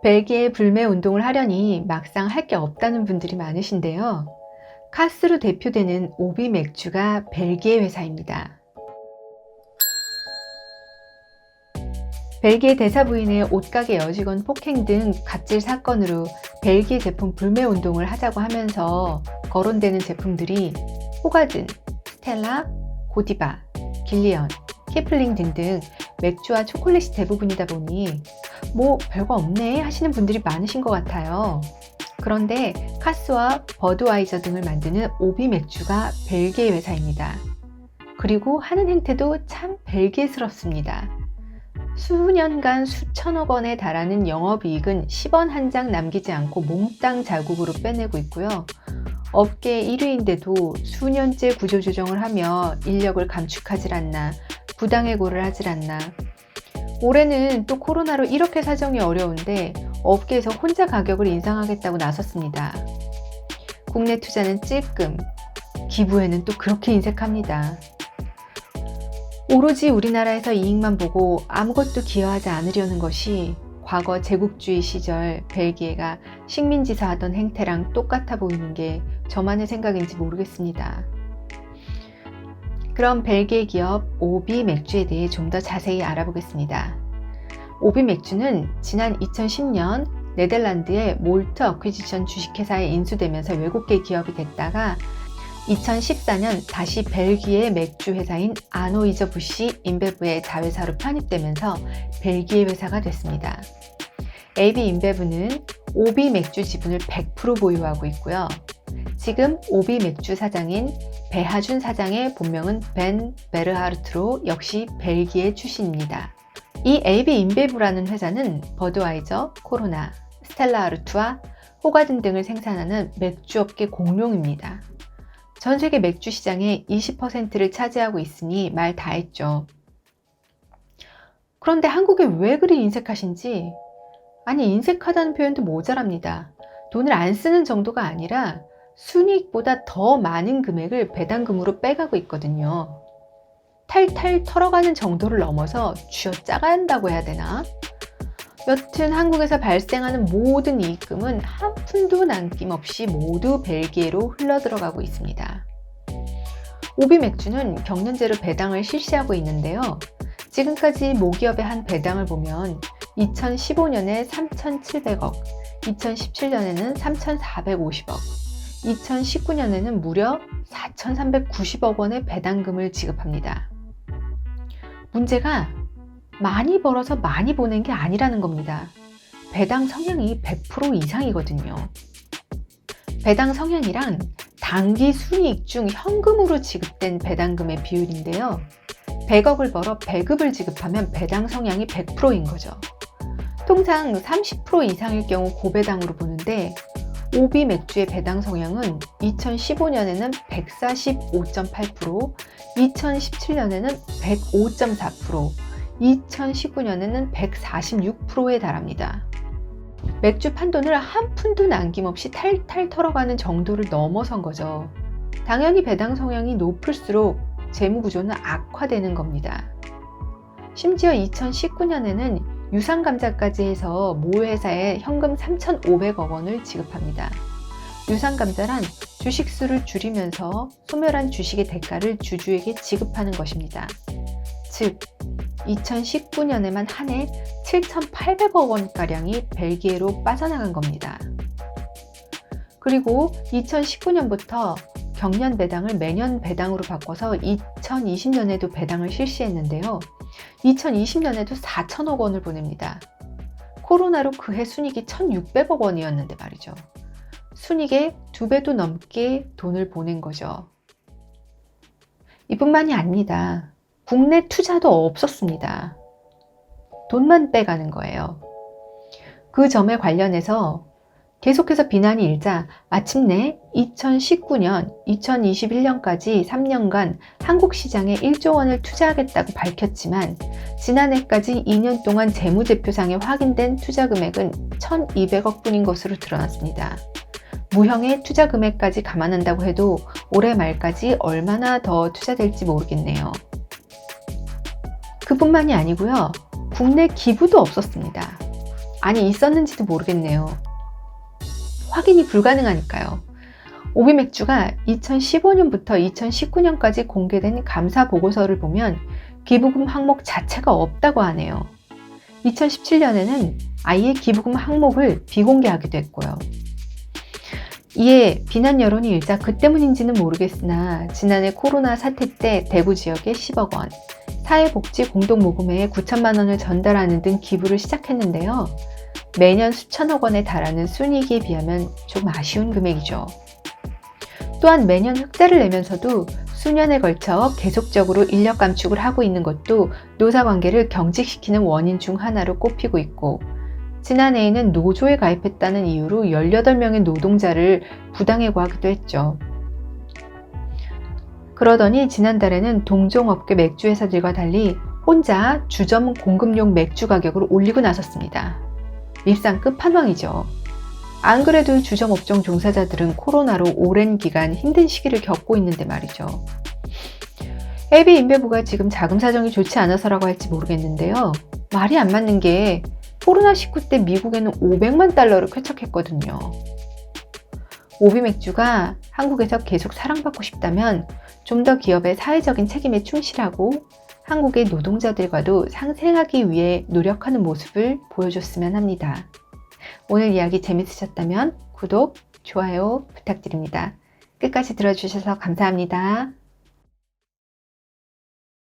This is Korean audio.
벨기에 불매 운동을 하려니 막상 할 게 없다는 분들이 많으신데요. 카스로 대표되는 오비 맥주가 벨기에 회사입니다. 벨기에 대사 부인의 옷가게 여직원 폭행 등 갑질 사건으로 벨기에 제품 불매 운동을 하자고 하면서 거론되는 제품들이 호가든, 스텔라, 고디바, 길리언, 키플링 등등 맥주와 초콜릿이 대부분이다 보니 뭐 별거 없네 하시는 분들이 많으신 것 같아요. 그런데 카스와 버드와이저 등을 만드는 오비 맥주가 벨기에 회사입니다. 그리고 하는 행태도 참 벨기에스럽습니다. 수년간 수천억 원에 달하는 영업이익은 10원 한 장 남기지 않고 몽땅 자국으로 빼내고 있고요. 업계 1위인데도 수년째 구조조정을 하며 인력을 감축하질 않나, 부당해고를 하질 않나. 올해는 또 코로나로 이렇게 사정이 어려운데 업계에서 혼자 가격을 인상하겠다고 나섰습니다. 국내 투자는 찔끔, 기부에는 또 그렇게 인색합니다. 오로지 우리나라에서 이익만 보고 아무것도 기여하지 않으려는 것이 과거 제국주의 시절 벨기에가 식민지사하던 행태랑 똑같아 보이는 게 저만의 생각인지 모르겠습니다. 그럼 벨기에 기업 오비 맥주에 대해 좀 더 자세히 알아보겠습니다. 오비 맥주는 지난 2010년 네덜란드의 몰트 어퀴지션 주식회사에 인수되면서 외국계 기업이 됐다가 2014년 다시 벨기에 맥주 회사인 아노이저 부시 인베브의 자회사로 편입되면서 벨기에 회사가 됐습니다. AB 인베브는 오비 맥주 지분을 100% 보유하고 있고요. 지금 오비 맥주 사장인 배하준 사장의 본명은 벤 베르하르트로 역시 벨기에 출신입니다. 이 AB 인베브라는 회사는 버드와이저, 코로나, 스텔라 아르투아, 호가든 등을 생산하는 맥주업계 공룡입니다. 전 세계 맥주 시장의 20%를 차지하고 있으니 말 다 했죠. 그런데 한국에 왜 그리 인색하신지, 아니 인색하다는 표현도 모자랍니다. 돈을 안 쓰는 정도가 아니라 순이익보다 더 많은 금액을 배당금으로 빼가고 있거든요. 탈탈 털어가는 정도를 넘어서 쥐어짜간다고 해야 되나? 여튼 한국에서 발생하는 모든 이익금은 한 푼도 남김없이 모두 벨기에로 흘러들어가고 있습니다. 오비 맥주는 경년제로 배당을 실시하고 있는데요. 지금까지 모기업의 한 배당을 보면 2015년에 3,700억, 2017년에는 3,450억, 2019년에는 무려 4,390억 원의 배당금을 지급합니다. 문제가 많이 벌어서 많이 보낸 게 아니라는 겁니다. 배당 성향이 100% 이상이거든요. 배당 성향이란 당기 순이익 중 현금으로 지급된 배당금의 비율인데요. 100억을 벌어 배급을 지급하면 배당 성향이 100%인 거죠. 통상 30% 이상일 경우 고배당으로 보는데 오비 맥주의 배당 성향은 2015년에는 145.8%, 2017년에는 105.4%, 2019년에는 146%에 달합니다. 맥주 판돈을 한 푼도 남김없이 탈탈 털어가는 정도를 넘어선 거죠. 당연히 배당 성향이 높을수록 재무구조는 악화되는 겁니다. 심지어 2019년에는 유상감자까지 해서 모 회사에 현금 3,500억 원을 지급합니다. 유상감자란 주식수를 줄이면서 소멸한 주식의 대가를 주주에게 지급하는 것입니다. 즉 2019년에만 한 해 7,800억 원가량이 벨기에로 빠져나간 겁니다. 그리고 2019년부터 경년 배당을 매년 배당으로 바꿔서 2020년에도 배당을 실시했는데요. 2020년에도 4천억 원을 보냅니다. 코로나로 그해 순이익이 1,600억 원이었는데 말이죠. 순이익의 2배도 넘게 돈을 보낸 거죠. 이뿐만이 아닙니다. 국내 투자도 없었습니다. 돈만 빼가는 거예요. 그 점에 관련해서 계속해서 비난이 일자 마침내 2019년, 2021년까지 3년간 한국 시장에 1조 원을 투자하겠다고 밝혔지만 지난해까지 2년 동안 재무제표상에 확인된 투자 금액은 1,200억 뿐인 것으로 드러났습니다. 무형의 투자 금액까지 감안한다고 해도 올해 말까지 얼마나 더 투자될지 모르겠네요. 그뿐만이 아니고요. 국내 기부도 없었습니다. 아니 있었는지도 모르겠네요. 확인이 불가능하니까요. 오비맥주가 2015년부터 2019년까지 공개된 감사 보고서를 보면 기부금 항목 자체가 없다고 하네요. 2017년에는 아예 기부금 항목을 비공개하기도 했고요. 이에 비난 여론이 일자 그 때문인지는 모르겠으나 지난해 코로나 사태 때 대구 지역에 10억 원, 사회복지 공동모금회에 9천만 원을 전달하는 등 기부를 시작했는데요. 매년 수천억 원에 달하는 순이익에 비하면 좀 아쉬운 금액이죠. 또한 매년 흑자를 내면서도 수년에 걸쳐 계속적으로 인력 감축을 하고 있는 것도 노사관계를 경직시키는 원인 중 하나로 꼽히고 있고, 지난해에는 노조에 가입했다는 이유로 18명의 노동자를 부당해고하기도 했죠. 그러더니 지난달에는 동종업계 맥주회사들과 달리 혼자 주점 공급용 맥주 가격을 올리고 나섰습니다. 일상 끝판왕이죠. 안 그래도 주점 업종 종사자들은 코로나로 오랜 기간 힘든 시기를 겪고 있는데 말이죠. AB인배부가 지금 자금 사정이 좋지 않아서라고 할지 모르겠는데요. 말이 안 맞는 게 코로나19 때 미국에는 500만 달러를 쾌척했거든요. 오비맥주가 한국에서 계속 사랑받고 싶다면 좀 더 기업의 사회적인 책임에 충실하고 한국의 노동자들과도 상생하기 위해 노력하는 모습을 보여줬으면 합니다. 오늘 이야기 재밌으셨다면 구독, 좋아요 부탁드립니다. 끝까지 들어주셔서 감사합니다.